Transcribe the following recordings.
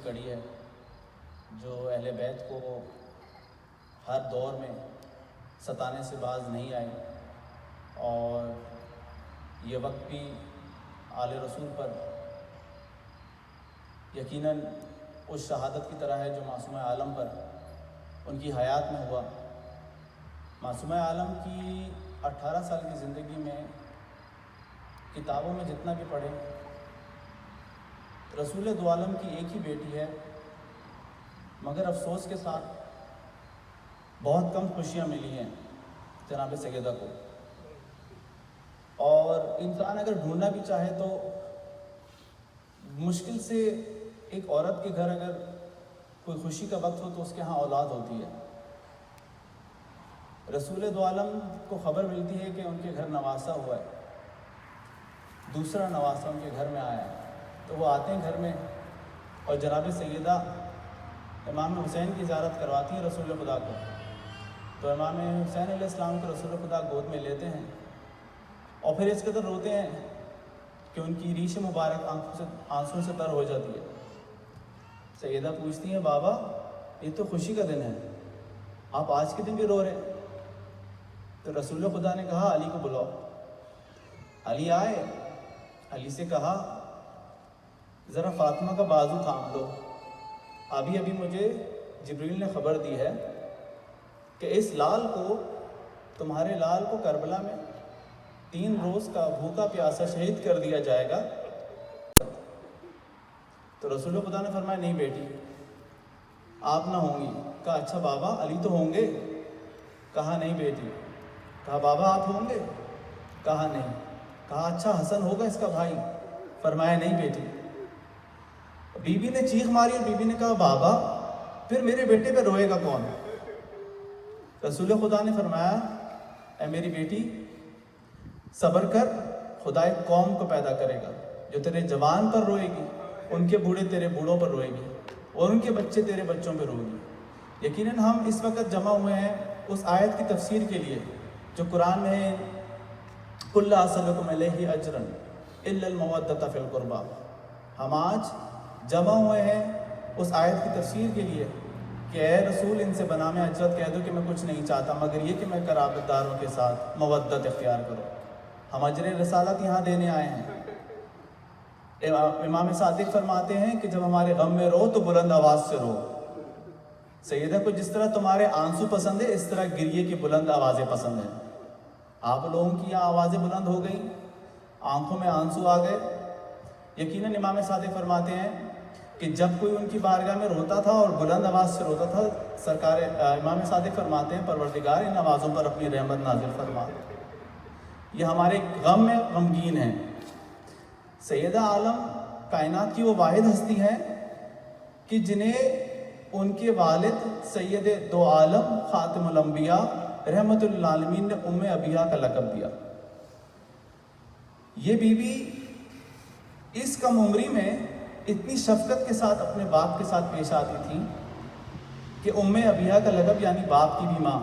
کڑی ہے جو اہل بیت کو ہر دور میں ستانے سے باز نہیں آئی، اور یہ وقت بھی آل رسول پر یقیناً اس شہادت کی طرح ہے جو معصومہ عالم پر ان کی حیات میں ہوا۔ معصومہ عالم کی 18 سال کی زندگی میں کتابوں میں جتنا بھی پڑھیں، رسول دو عالم کی ایک ہی بیٹی ہے، مگر افسوس کے ساتھ بہت کم خوشیاں ملی ہیں جناب سیدہ کو۔ اور انسان اگر ڈھونڈنا بھی چاہے تو مشکل سے ایک عورت کے گھر اگر کوئی خوشی کا وقت ہو تو اس کے ہاں اولاد ہوتی ہے۔ رسول دو عالم کو خبر ملتی ہے کہ ان کے گھر نواسا ہوا ہے، دوسرا نواسا ان کے گھر میں آیا ہے، تو وہ آتے ہیں گھر میں اور جناب سیدہ امام حسین کی زیارت کرواتی ہیں رسول خدا کو۔ تو امام حسین علیہ السلام کو رسول خدا گود میں لیتے ہیں اور پھر اس قدر روتے ہیں کہ ان کی ریش مبارک آنسوں سے تر ہو جاتی ہے۔ سیدہ پوچھتی ہیں بابا یہ تو خوشی کا دن ہے، آپ آج کے دن بھی رو رہے ہیں؟ تو رسول خدا نے کہا علی کو بلاؤ۔ علی آئے، علی سے کہا ذرا فاطمہ کا بازو تھام لو، ابھی مجھے جبریل نے خبر دی ہے کہ اس لال کو، تمہارے لال کو کربلا میں 3 روز کا بھوکا پیاسا شہید کر دیا جائے گا۔ تو رسول خدا نے فرمایا نہیں بیٹی آپ نہ ہوں گی۔ کہا اچھا بابا علی تو ہوں گے؟ کہا نہیں بیٹی۔ کہا بابا آپ ہوں گے؟ کہا نہیں۔ کہا اچھا حسن ہوگا اس کا بھائی؟ فرمایا نہیں بیٹی۔ بی بی نے چیخ ماری اور بی بی نے کہا بابا پھر میرے بیٹے پہ روئے گا کون؟ رسول خدا نے فرمایا اے میری بیٹی صبر کر، خدا ایک قوم کو پیدا کرے گا جو تیرے جوان پر روئے گی، ان کے بوڑھے تیرے بوڑھوں پر روئے گی، اور ان کے بچے تیرے بچوں پہ روئے گی۔ یقیناً ہم اس وقت جمع ہوئے ہیں اس آیت کی تفسیر کے لیے جو قرآن میں ہے قُلْ لَا أَسْأَلُكُمْ عَلَيْهِ أَجْرًا إِلَّا الْمَوَدَّةَ فِي الْقُرْبَى۔ ہم آج جمع ہوئے ہیں اس آیت کی تفسیر کے لیے کہ اے رسول ان سے بنا میں اجرت کہہ دو کہ میں کچھ نہیں چاہتا مگر یہ کہ میں قرابت داروں کے ساتھ مودت اختیار کروں۔ ہم اجر رسالت یہاں دینے آئے ہیں۔ امام صادق فرماتے ہیں کہ جب ہمارے غم میں رو تو بلند آواز سے رو۔ سیدہ کو جس طرح تمہارے آنسو پسند ہے اس طرح گریے کی بلند آوازیں پسند ہیں۔ آپ لوگوں کی یہاں آوازیں بلند ہو گئیں، آنکھوں میں آنسو آ گئے۔ یقیناً امام صادق فرماتے ہیں کہ جب کوئی ان کی بارگاہ میں روتا تھا اور بلند آواز سے روتا تھا، سرکار امام صادق فرماتے ہیں پروردگار ان آوازوں پر اپنی رحمت نازل فرما۔ یہ ہمارے غم میں غمگین ہیں۔ سیدہ عالم کائنات کی وہ واحد ہستی ہیں کہ جنہیں ان کے والد سید دو عالم خاتم الانبیاء رحمت للعالمین نے ام ابیہ کا لقب دیا۔ یہ بی بی اس کم عمری میں اتنی شفقت کے ساتھ اپنے باپ کے ساتھ پیش آتی تھی کہ ام ابیہ کا لقب یعنی باپ کی بھی ماں۔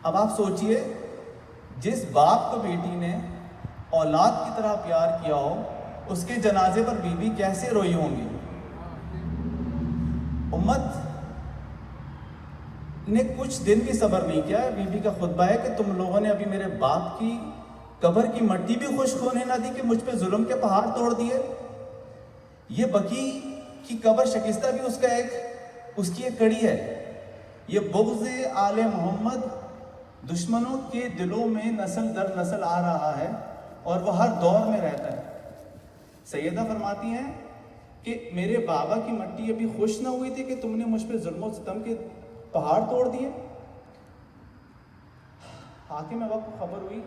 اب آپ سوچئے جس باپ کو بیٹی نے اولاد کی طرح پیار کیا ہو اس کے جنازے پر بی بی کیسے روئی ہوں گی۔ امت نے کچھ دن بھی صبر نہیں کیا۔ بی بی کا خطبہ ہے کہ تم لوگوں نے ابھی میرے باپ کی قبر کی مٹی بھی خشک ہونے نہ دی کہ مجھ پہ ظلم کے پہاڑ توڑ دیے۔ یہ بقی کی قبر شکستہ بھی اس کی ایک کڑی ہے۔ یہ بغض آل محمد دشمنوں کے دلوں میں نسل در نسل آ رہا ہے اور وہ ہر دور میں رہتا ہے۔ سیدہ فرماتی ہیں کہ میرے بابا کی مٹی ابھی خوش نہ ہوئی تھی کہ تم نے مجھ پہ ظلم و ستم کے پہاڑ توڑ دیے۔ حاکم وقت کو خبر ہوئی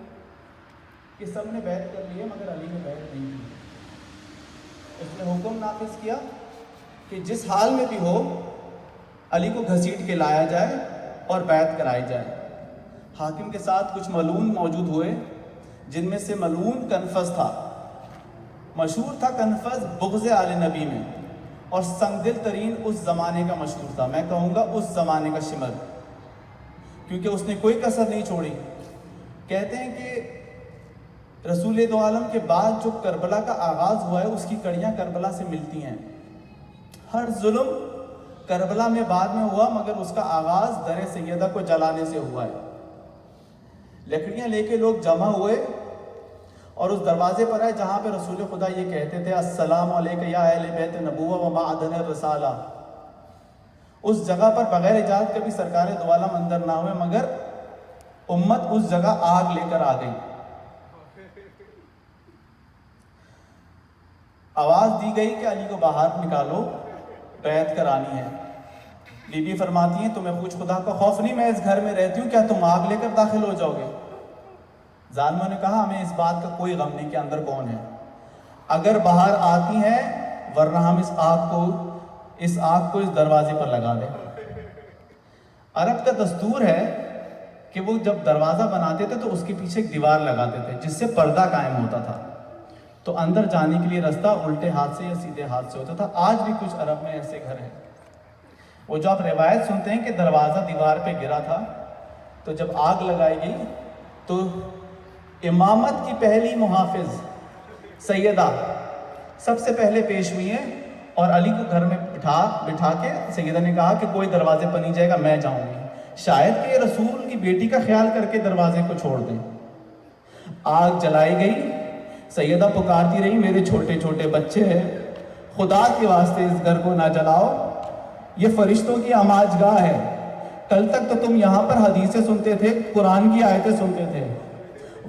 کہ سب نے بیعت کر لی ہے مگر علی نے بیعت نہیں کی۔ اس نے حکم نافذ کیا کہ جس حال میں بھی ہو علی کو گھسیٹ کے لایا جائے اور بیعت کرائی جائے۔ حاکم کے ساتھ کچھ ملعون موجود ہوئے جن میں سے ملعون کنفذ تھا۔ مشہور تھا کنفذ بغض آل نبی میں، اور سنگ دل ترین اس زمانے کا مشہور تھا، میں کہوں گا اس زمانے کا شمر، کیونکہ اس نے کوئی کسر نہیں چھوڑی۔ کہتے ہیں کہ رسول دو عالم کے بعد جو کربلا کا آغاز ہوا ہے اس کی کڑیاں کربلا سے ملتی ہیں۔ ہر ظلم کربلا میں بعد میں ہوا، مگر اس کا آغاز در سیدہ کو جلانے سے ہوا ہے۔ لکڑیاں لے کے لوگ جمع ہوئے اور اس دروازے پر آئے جہاں پہ رسول خدا یہ کہتے تھے السلام علیکم یا اہل بیت نبوہ و معدن الرسالہ۔ اس جگہ پر بغیر اجازت کبھی سرکار دو عالم اندر نہ ہوئے، مگر امت اس جگہ آگ لے کر آ گئی۔ آواز دی گئی کہ علی کو باہر نکالو، بیعت کرانی ہے۔ بی بی فرماتی ہیں تمہیں کچھ خدا کا خوف نہیں، میں اس گھر میں رہتی ہوں، کیا تم آگ لے کر داخل ہو جاؤ گے؟ ظالموں نے کہا ہمیں اس بات کا کوئی غم نہیں کہ اندر کون ہے، اگر باہر آتی ہیں ورنہ ہم اس آگ کو اس دروازے پر لگا دیں۔ عرب کا دستور ہے کہ وہ جب دروازہ بناتے تھے تو اس کے پیچھے ایک دیوار لگاتے تھے جس سے پردہ قائم ہوتا تھا، تو اندر جانے کے لیے رستہ الٹے ہاتھ سے یا سیدھے ہاتھ سے ہوتا تھا۔ آج بھی کچھ عرب میں ایسے گھر ہیں۔ وہ جو آپ روایت سنتے ہیں کہ دروازہ دیوار پہ گرا تھا، تو جب آگ لگائی گئی تو امامت کی پہلی محافظ سیدہ سب سے پہلے پیش ہوئی ہیں اور علی کو گھر میں بٹھا کے سیدہ نے کہا کہ کوئی دروازے پر نہیں جائے گا، میں جاؤں گی، شاید کہ یہ رسول کی بیٹی کا خیال کر کے دروازے کو چھوڑ دیں۔ آگ جلائی گئی، سیدہ پکارتی رہی میرے چھوٹے چھوٹے بچے ہیں، خدا کے واسطے اس گھر کو نہ جلاؤ، یہ فرشتوں کی آماج گاہ ہے، کل تک تو تم یہاں پر حدیثیں سنتے تھے، قرآن کی آیتیں سنتے تھے۔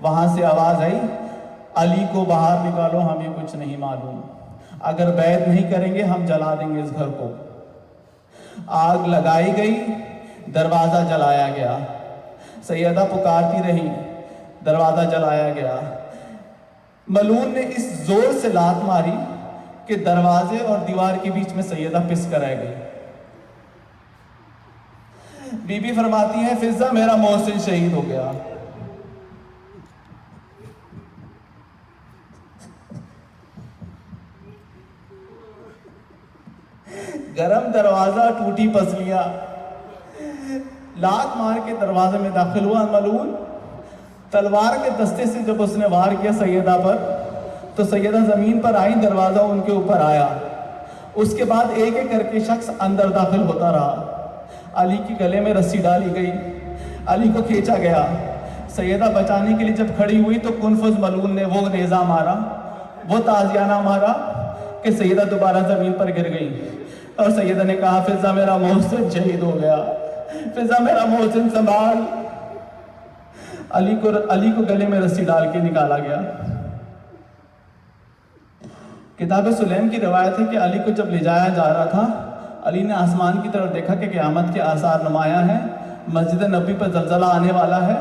وہاں سے آواز آئی علی کو باہر نکالو، ہمیں کچھ نہیں معلوم، اگر بیعت نہیں کریں گے ہم جلا دیں گے اس گھر کو۔ آگ لگائی گئی، دروازہ جلایا گیا، سیدہ پکارتی رہی، دروازہ جلایا گیا۔ ملعون نے اس زور سے لات ماری کہ دروازے اور دیوار کے بیچ میں سیدہ پس کر آئے گئی۔ بی بی فرماتی ہیں فضہ میرا محسن شہید ہو گیا۔ گرم دروازہ، ٹوٹی پسلیاں، لات مار کے دروازے میں داخل ہوا ملعون۔ تلوار کے دستے سے جب اس نے وار کیا سیدہ پر تو سیدہ زمین پر آئی، دروازہ ان کے اوپر آیا۔ اس کے بعد ایک ایک کر کے شخص اندر داخل ہوتا رہا۔ علی کی گلے میں رسی ڈالی گئی، علی کو کھینچا گیا۔ سیدہ بچانے کے لیے جب کھڑی ہوئی تو کنفذ ملعون نے وہ نیزہ مارا، وہ تازیانہ مارا کہ سیدہ دوبارہ زمین پر گر گئی، اور سیدہ نے کہا فضہ میرا محسن شہید ہو گیا، فضہ میرا محسن سنبھال۔ علی کو گلے میں رسی ڈال کے نکالا گیا۔ کتاب سلیم کی روایت ہے کہ علی کو جب لے جایا جا رہا تھا، علی نے آسمان کی طرف دیکھا کہ قیامت کے آثار نمایاں ہیں، مسجد نبی پر زلزلہ آنے والا ہے۔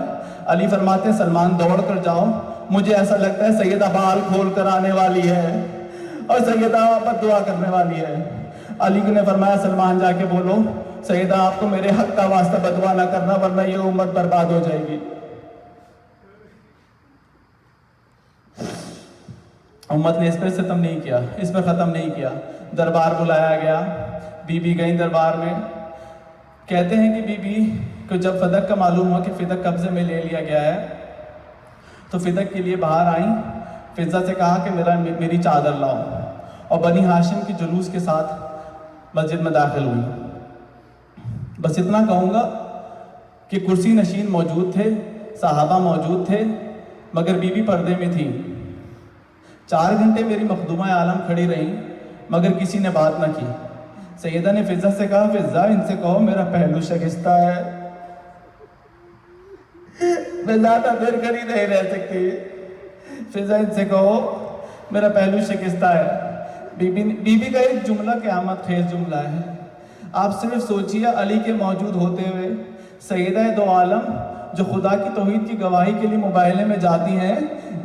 علی فرماتے ہیں سلمان دوڑ کر جاؤ، مجھے ایسا لگتا ہے سیدہ بال کھول کر آنے والی ہے اور سیدہ پر دعا کرنے والی ہے۔ علی نے فرمایا سلمان جا کے بولو سیدہ آپ کو میرے حق کا واسطہ بدعا نہ کرنا ورنہ یہ امت برباد ہو جائے گی۔ امت نے اس پر ستم نہیں کیا، اس پر ختم نہیں کیا۔ دربار بلایا گیا، بی بی گئی دربار میں۔ کہتے ہیں کہ بی بی کو جب فدق کا معلوم ہوا کہ فدق قبضے میں لے لیا گیا ہے تو فدق کے لیے باہر آئیں، فضہ سے کہا کہ میری چادر لاؤ، اور بنی ہاشم کے جلوس کے ساتھ مسجد میں داخل ہوئی۔ بس اتنا کہوں گا کہ کرسی نشین موجود تھے، صحابہ موجود تھے، مگر بی بی پردے میں تھی۔ 4 گھنٹے میری مخدومہ عالم کھڑی رہی مگر کسی نے بات نہ کی۔ سیدہ نے فضہ سے کہا فضہ ان سے کہو میرا پہلو شکستہ ہے، میں زیادہ دیر کھڑی نہیں رہ سکتی، فضہ ان سے کہو میرا پہلو شکستہ ہے۔ بی بی کا ایک جملہ قیامت خیز جملہ ہے۔ آپ صرف سوچئے علی کے موجود ہوتے ہوئے سیدہ دو عالم جو خدا کی توحید کی گواہی کے لیے مباہلے میں جاتی ہیں،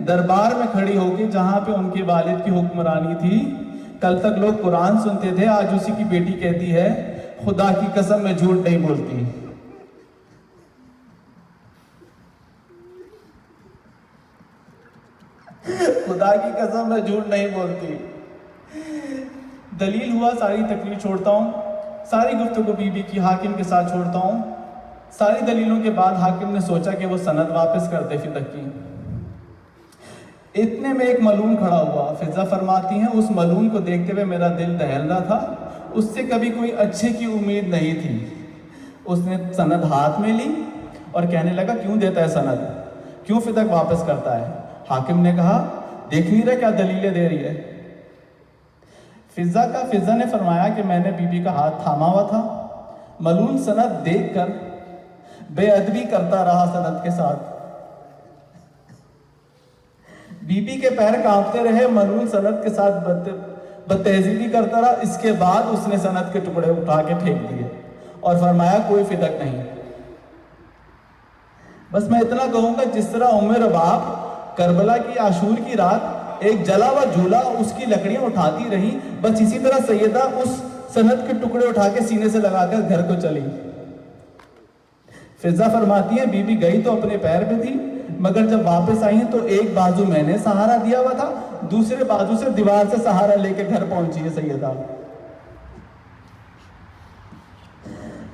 دربار میں کھڑی ہو کے جہاں پہ ان کے والد کی حکمرانی تھی، کل تک لوگ قرآن سنتے تھے، آج اسی کی بیٹی کہتی ہے خدا کی قسم میں جھوٹ نہیں بولتی۔ خدا کی قسم میں جھوٹ نہیں بولتی۔ دلیل ہوا، ساری تقریر چھوڑتا ہوں، ساری گفتگو بی بی کی حاکم کے ساتھ چھوڑتا ہوں۔ ساری دلیلوں کے بعد حاکم نے سوچا کہ وہ سند واپس کر دے فدق کی۔ اتنے میں ایک ملعون کھڑا ہوا۔ فضہ فرماتی ہیں اس ملعون کو دیکھتے ہوئے میرا دل دہل رہا تھا اس سے کبھی کوئی اچھے کی امید نہیں تھی. اس نے سند ہاتھ میں لی اور کہنے لگا کیوں دیتا ہے سند, کیوں فدق واپس کرتا ہے؟ حاکم نے کہا دیکھ نہیں رہا کیا دلیلیں دے رہی ہے. فضہ نے فرمایا کہ میں نے بی بی کا ہاتھ تھاما ہوا تھا, ملعون سند دیکھ کر بے ادبی کرتا رہا سند کے ساتھ. بی بی کے پیر کانپتے رہے, ملعون سند کے ساتھ بدتہذیبی کرتا رہا. اس کے بعد اس نے سند کے ٹکڑے اٹھا کے پھینک دیے اور فرمایا کوئی فدق نہیں. بس میں اتنا کہوں گا جس طرح ام رباب کربلا کی عاشور کی رات ایک جلا ہوا جھولا اس کی لکڑیاں اٹھاتی رہی, بس اسی طرح سیدہ اس سند کے ٹکڑے اٹھا کے سینے سے لگا کر گھر کو چلی. فضہ فرماتی ہے بی بی گئی تو اپنے پیر پہ تھی, مگر جب واپس آئی ہیں تو ایک بازو میں نے سہارا دیا ہوا تھا, دوسرے بازو سے دیوار سے سہارا لے کے گھر پہنچی ہے سیدہ.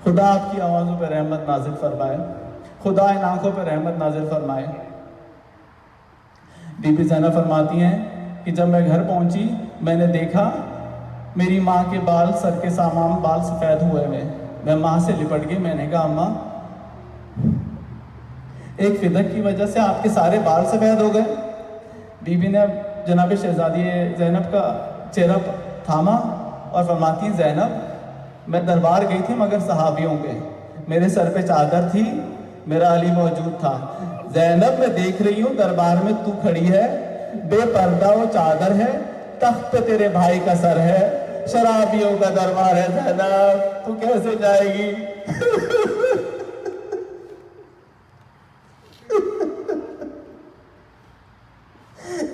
خدا آپ کی آوازوں پہ رحمت نازل فرمائے, خدا ان آنکھوں پہ رحمت نازل فرمائے. بی بی زینب فرماتی ہیں کہ جب میں گھر پہنچی میں نے دیکھا میری ماں کے بال سر کے سامان بال سفید ہوئے ہوئے. میں ماں سے لپٹ گئی, میں نے کہا اماں ایک فدق کی وجہ سے آپ کے سارے بال سفید ہو گئے. بی بی نے جناب شہزادی زینب کا چہرہ تھاما اور فرماتی ہیں زینب میں دربار گئی تھی مگر صحابی ہوں گے, میرے سر پہ چادر تھی, میرا علی موجود تھا. زینب میں دیکھ رہی ہوں دربار میں تو کھڑی ہے, بے پردہ وہ چادر ہے, تخت پہ تیرے بھائی کا سر ہے, شرابیوں کا دربار ہے, زینب تو کیسے جائے گی؟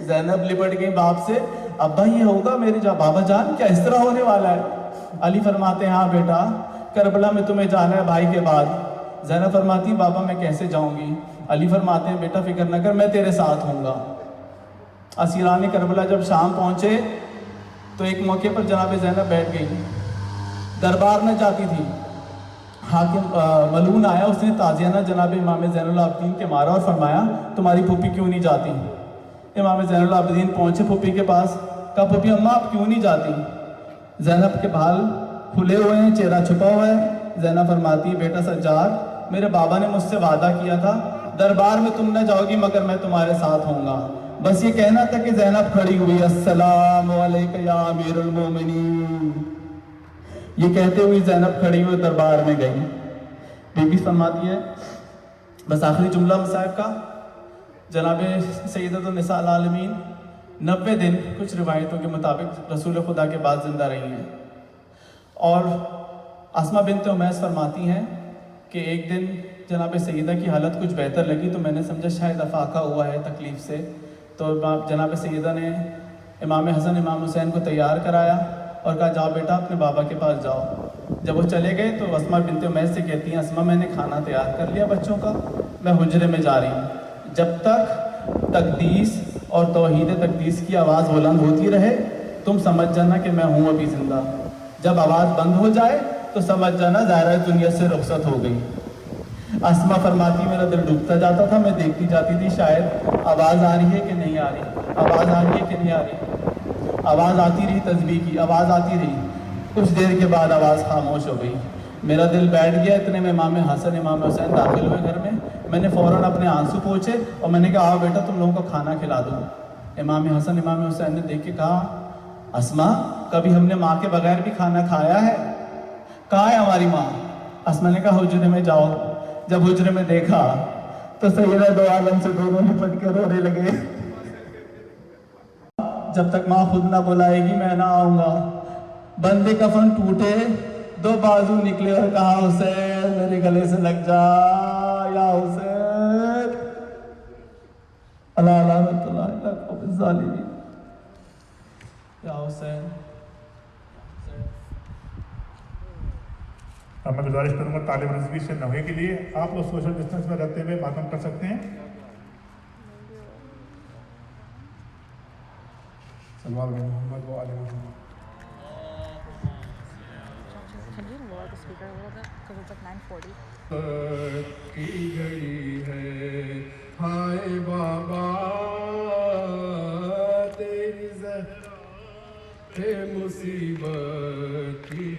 زینب لپٹ گئی باپ سے, ابا یہ ہوگا میرے بابا جان کیا اس طرح ہونے والا ہے؟ علی فرماتے ہیں ہاں بیٹا کربلا میں تمہیں جانا ہے بھائی کے بعد. زینب فرماتی بابا میں کیسے جاؤں گی؟ علی فرماتے ہیں بیٹا فکر نہ کر میں تیرے ساتھ ہوں گا. اسیران کربلا جب شام پہنچے تو ایک موقع پر جناب زینب بیٹھ گئی, دربار میں جاتی تھی. حاکم ملعون آیا, اس نے تازیانہ جناب امام زین العابدین کے مارا اور فرمایا تمہاری پھوپھی کیوں نہیں جاتی؟ امام زین العابدین پہنچے پھوپھی کے پاس, کہا پھوپھی اماں آپ کیوں نہیں جاتی؟ زینب کے بال کھلے ہوئے ہیں, چہرہ چھپا ہوا ہے. زینب فرماتی بیٹا سجاد میرے بابا نے مجھ سے وعدہ کیا تھا دربار میں تم نہ جاؤ گی مگر میں تمہارے ساتھ ہوں گا. بس یہ کہنا تھا کہ زینب کھڑی ہوئی السلام علیکم یا امیر المومنین, یہ کہتے ہوئی زینب کھڑی ہوئی دربار میں گئی. بی بی فرماتی ہے بس آخری جملہ مصائب کا, جناب سیدۃ النساء العالمین 90 دن کچھ روایتوں کے مطابق رسول خدا کے بعد زندہ رہی ہیں. اور اسماء بنت امیس فرماتی ہیں کہ ایک دن جناب سیدہ کی حالت کچھ بہتر لگی تو میں نے سمجھا شاید افاقہ ہوا ہے تکلیف سے, تو جناب سیدہ نے امام حسن امام حسین کو تیار کرایا اور کہا جاؤ بیٹا اپنے بابا کے پاس جاؤ. جب وہ چلے گئے تو اسماء بنت امیس سے کہتی ہیں اسماء میں نے کھانا تیار کر لیا بچوں کا, میں حجرے میں جا رہی ہوں, جب تک تقدیس اور توحید تقدیس کی آواز بلند ہوتی رہے تم سمجھ جانا کہ میں ہوں ابھی زندہ, جب آواز بند ہو جائے تو سمجھ جانا ظاہرہ دنیا سے رخصت ہو گئی. اسماء فرماتی میرا دل ڈوبتا جاتا تھا, میں دیکھتی جاتی تھی شاید آواز آ رہی ہے کہ نہیں آ رہی, آواز آ رہی ہے کہ نہیں آ رہی. آواز آتی رہی, تسبیح کی آواز آتی رہی, کچھ دیر کے بعد آواز خاموش ہو گئی. میرا دل بیٹھ گیا. اتنے میں امام حسن امام حسین داخل ہوئے گھر میں, میں نے فوراً اپنے آنسو پوچھے اور میں نے کہا آؤ بیٹا تم لوگوں کو کھانا کھلا دوں. امام حسن امام حسین نے دیکھ کے کہا اسماء کبھی ہم نے ماں کے بغیر بھی کھانا کھایا ہے؟ کہاں ہے ہماری ماں؟ اسماء نے کہا حجرے میں جاؤ. جب حجرے میں دیکھا تو سیدہ دو عالم سے دونوں لپٹ کے رونے لگے. جب تک ماں خود نہ بلائے گی میں نہ آؤں گا. بندے کفن ٹوٹے, دو بازو نکلے اور کہا حسین میرے گلے سے لگ جا یا حسین. اللہ لعنت اللہ علی قوم الظالمین. یا حسین. اب میں گزارش کروں گا طالب رضوی سے نوے کے لیے آپ لوگ سوشل ڈسٹینس میں رہتے ہوئے ماتم کر سکتے ہیں. صلی اللہ علیہ محمد و آل محمد. Can you lower the speaker a little bit? Because it's like 9:40. کی گئی ہے ہائے بابا تیری زہرا ہے مصیبت کی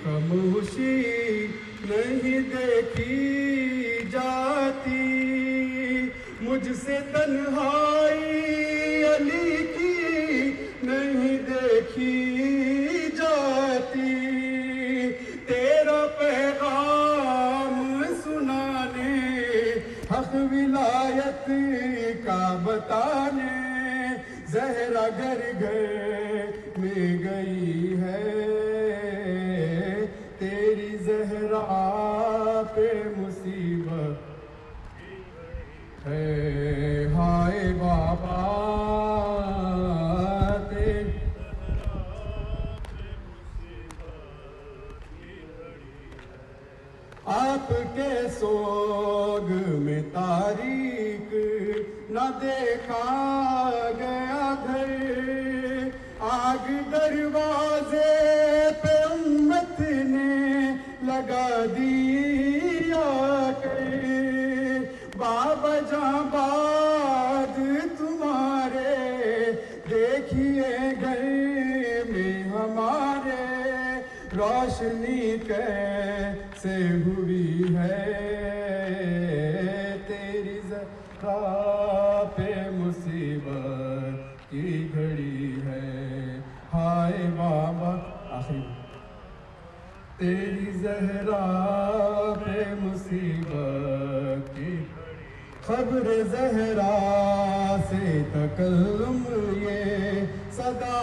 خاموشی نہیں دیکھی جاتی، مجھ سے تنہائی علی کی نہیں دیکھی جاتی، تیرا پیغام سنانے حق ولایت کا بتانے زہرا گھر گھر میں گئی ہے، تیری زہرا پہ مصیبت ہے، ہائے بابا تیری آپ کے سوگ میں تاریک نہ دیکھا گیا گھر، آگ دروازے پہ امت نے لگا دیا کر، بابا جاں بعد تمہارے دیکھیے گھر میں ہمارے روشنی کیسے ہوئی ہے، تیری زہرا پہ مصیبت کی گھڑی ہے، ہائے بابا آخری تیری زہرا پہ مصیبت کی خبر زہرا سے تکلم یہ صدا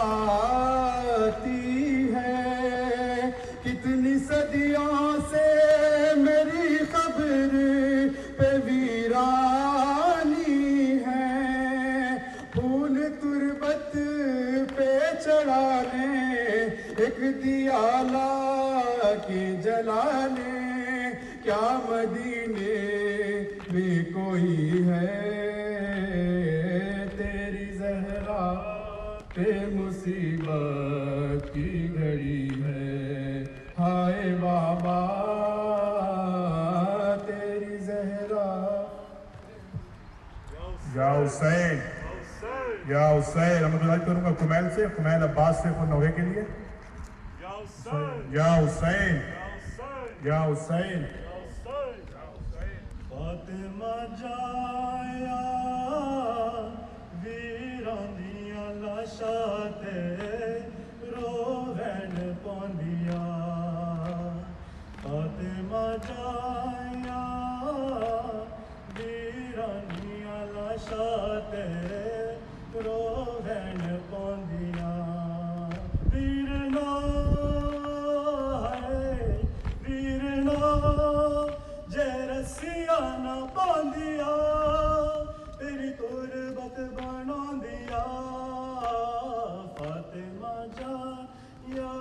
آتی ہے، کتنی صدیوں سے میری خبر پہ ویرانی ہے، پھول تربت پہ چڑھانے ایک دیا لا کے جلانے، کیا مدینے میں کوئی ہے، تیری زہرا پہ مصیبت کی گھڑی ہے، ہائے بابا تیری زہرا۔ یا حسین، یا حسین، میں مدد کروں گا کمیل سے، کمیل عباس سے نوے کے لیے، یا حسین، یا حسین، فاطمہ جایا ویراں دیاں لاشاں تے رووین پوندیاں، فاطمہ جایا ویراں دیاں لاشاں تے رووین پوندیاں، ویرنا ہے ویرنا جے رسیاں نہ باندیا تیری تربت بناندیا، فاطمہ جایا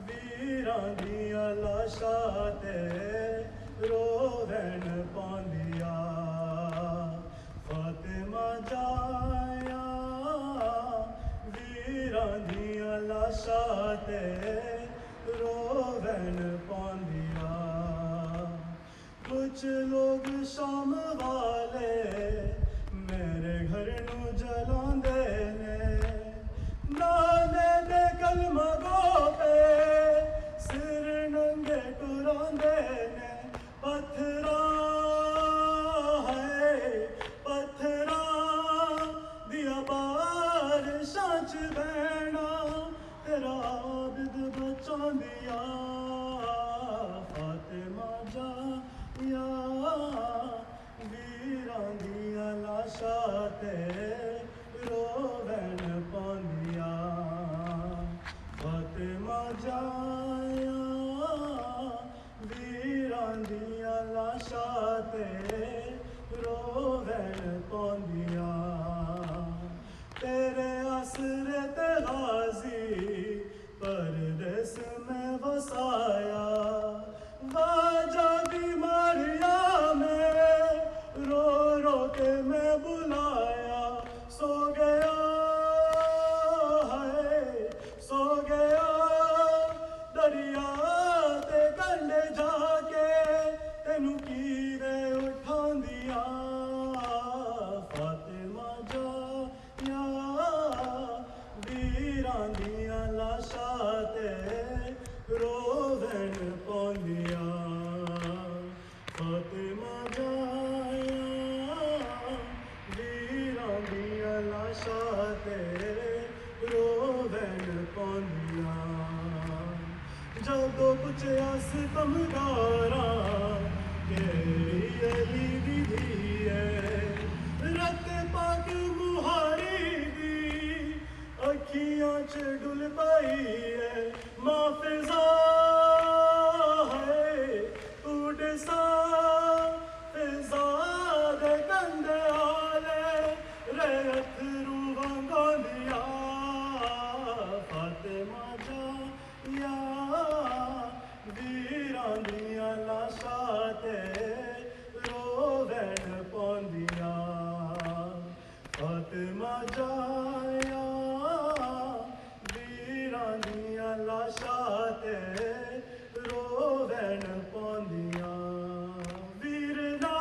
ویراں دیاں لاشاں تے رووین پوندیا، فاطمہ جایا ویراں دیاں لاشاں تے رووین پوندیا، کچھ لوگ شام والے میرے گھر نو جلاندے نے، نانے دے کلمہ گو پہ سر ننگے ٹراندے نے، پتھراں ہے پتھراں دیا بارشاں چ بہنا تیرا عابد بچاندیا، فاطمہ جایا ویراں دیاں لاشاں تے رووین پوندیا، فاطمہ جایا ویراں دیاں لاشاں تے رووین پوندیا، تیرے آسرے تے غازی پردیس میں وسایا، واجہ بیماریاں میں رو رو کے میں بلایا، سو گیا ہے سو گیا دریا تے کنڈے جا کے تینوں کیرے اٹھاندیا، فاطمہ جایا ویراں دیاں لاشاں تے جدو پچھیا ستمگارا کیڑی علی دی دھی ہے رت پاک مہاری دی اکھیاں چ ڈل پائی ہے ماں فضا ہے اڈسا فضا دے گندے آلے ریت روحاں گاندیاں فاطمہ جا ویراں دیاں لاشاں تے رووین پوندیاں فاطمہ جایا ویراں دیاں لاشاں تے رووین پوندیاں ویرنا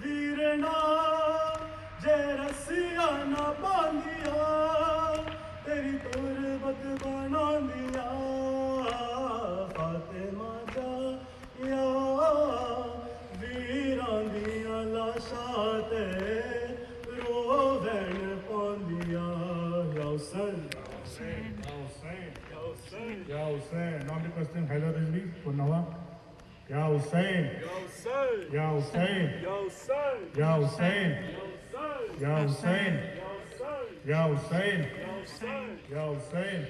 ویرنا جے رسیاں نہ باندیاں تیری تربت بنا دیا فاطمہ جایا ویراں دیاں لاشاں تے رووین پوندیاں یا حسین Ya Hussein. Now requesting Haidar Rizvi for Nawa. Ya Hussein. Ya Hussein. Ya Hussein. Ya Hussein. Ya Hussein. Ya Hussein.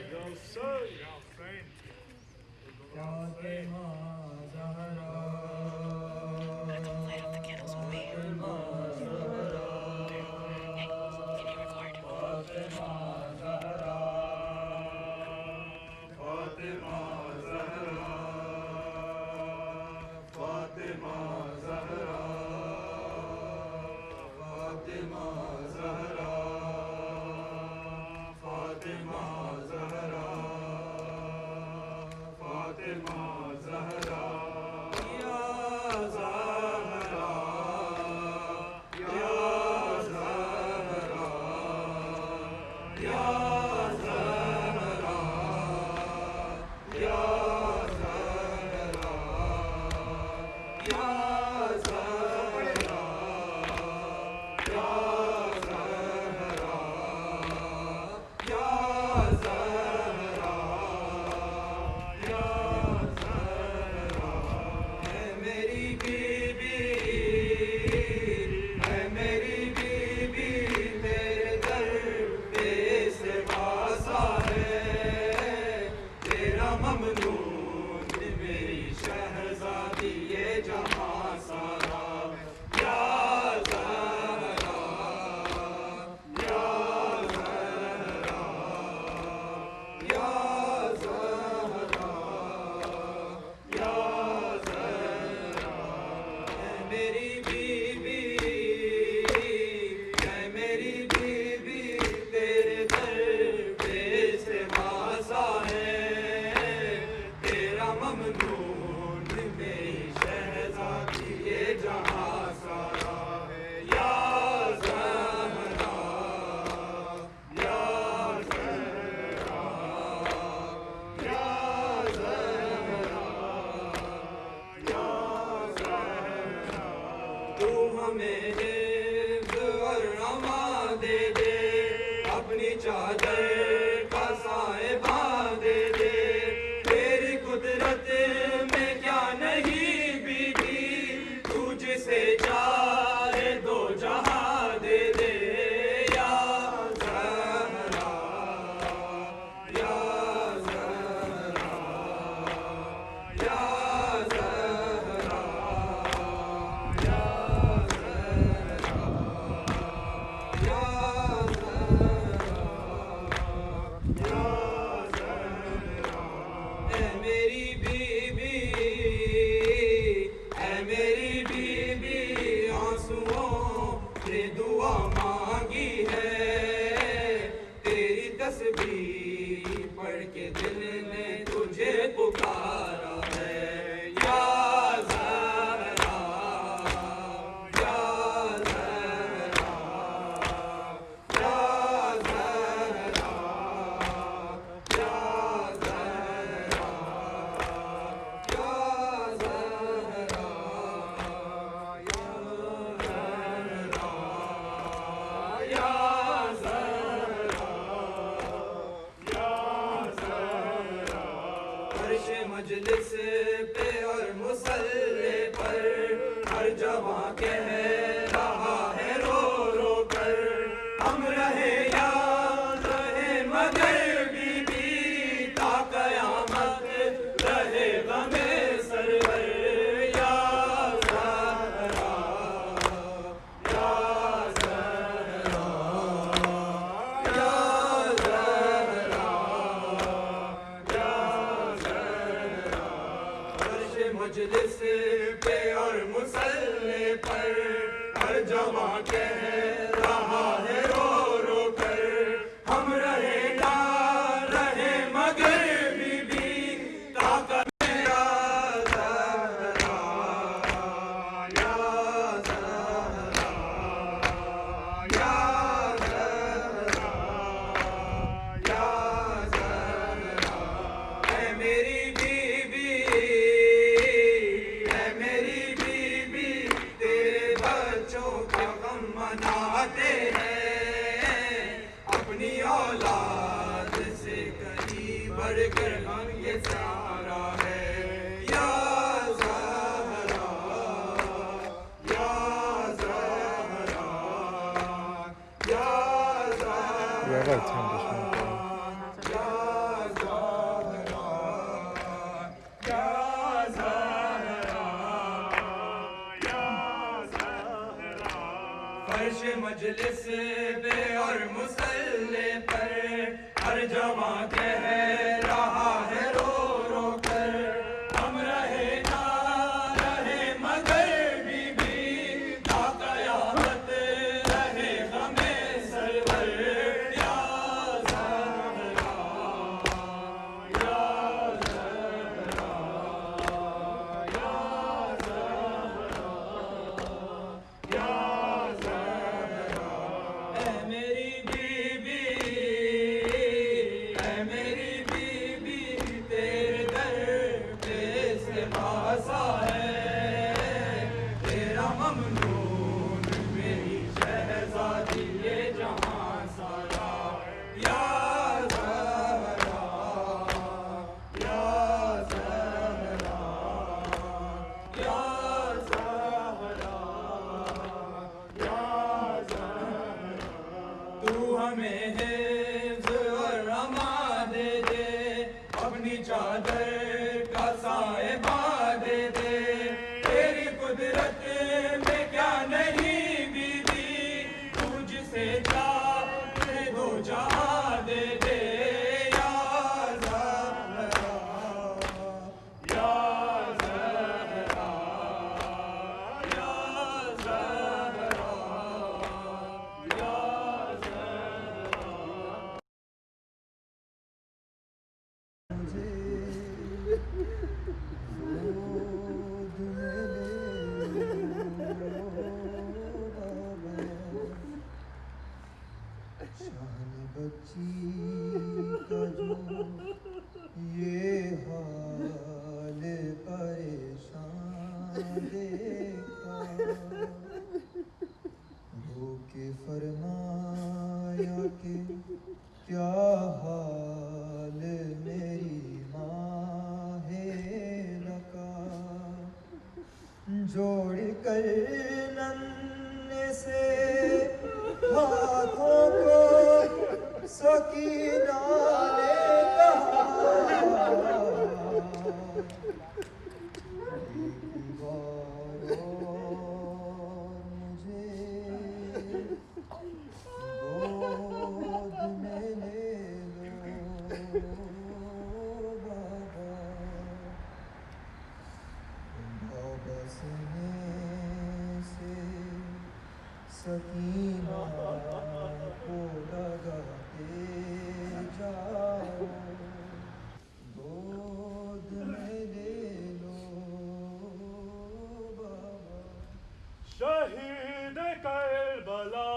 Fatima Zahra فرش مجلس پہ اور مصلے پر ہر جوان کہہ رہا ہے رو رو کر ہم رہے یا رہے مگر بی بی تا قیامت رہے غم سرور یا زہرا یا زہرا یا زہرا یا زہرا فرش مجلس پہ اور مصلے پر ہر جوان کہہ رہا ہے رو رو کر ہم رہے نہ رہے مگر بی بی طاقت میرا زہرا یا زہرا یا زہرا یا زہرا اے میری بیوی اے میری بیوی تیرے بچوں کا غم مناتے ہیں اپنی اولاد سے کہیں بڑھ کر ہم یہ سارا ہے یا زہرا یا زہرا یا زہرا فرش مجلس پہ اور مصلے پر ہر جوان کہہ رہا ہے رو رو کر ہم رہے نہ رہے مگر بی بی تا قیامت رہے غم سرور یا زہرا یا زہرا یا زہرا یا زہرا اے میری بیوی اے میری بیوی تیرے در پہ سے پاسا ہے تیرا ممنون میری شہزادی یہ جہاں سارا یا زہرا یا زہرا یا زہرا یا زہرا تو ہمیں حفظ اور امان دے دے اپنی چادر کا سائبہ دے دے تیری قدرت میں کیا نہیں بیوی تجھ سے چاہے دو جہاں دے دے یا زہرا یا زہرا یا زہرا یا زہرا شان بچی کا جو یہ حال پریشان دیکھا رو کے فرمایا کہ کیا حال میری ماں ہے لکا جوڑ کر ننے سے ہاتھوں کو سکینہ نے کہا ایک بار اور مجھے گود میں لے لو بابا بابا سنے سے سکینہ کو لگاتے جاؤ گود میں لے لو بابا شہید کربلا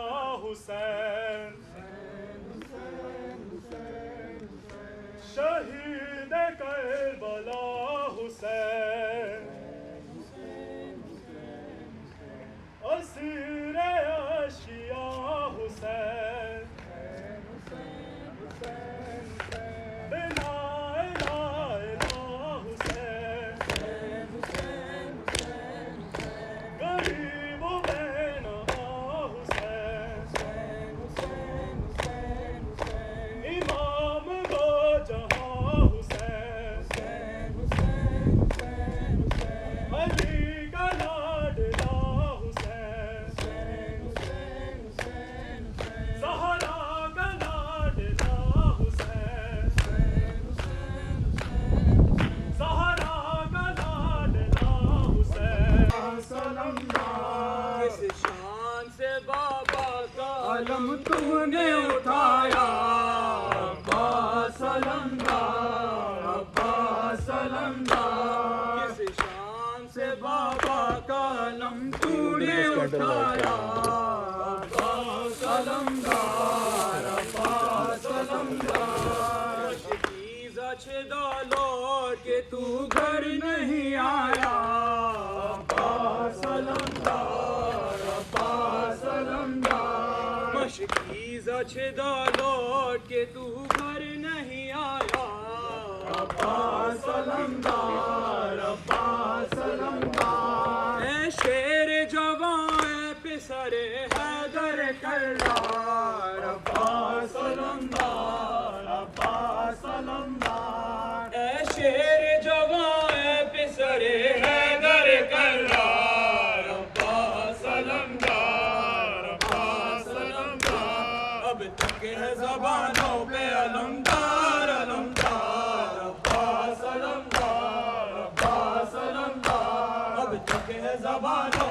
حسین شہید کربلا حسین اسیر اشیاء حسین لا الہ الا اٹھایا عباس علمدار عباس علمدار مشکیزہ چھدا لوٹ کے تو گھر نہیں آیا عباس علمدار عباس علمدار مشکیزہ چھدا لوٹ کے تو گھر نہیں آیا عباس علمدار عباس علمدار اے شیر جوان اے پسر حیدر کرار عباس علمدار عباس علمدار اے شیر جوان اے پسر حیدر کرار عباس علمدار عباس علمدار اب تک ہے زبانوں پہ علمدار علمدار عباس علمدار عباس علمدار اب تک ہے زبانوں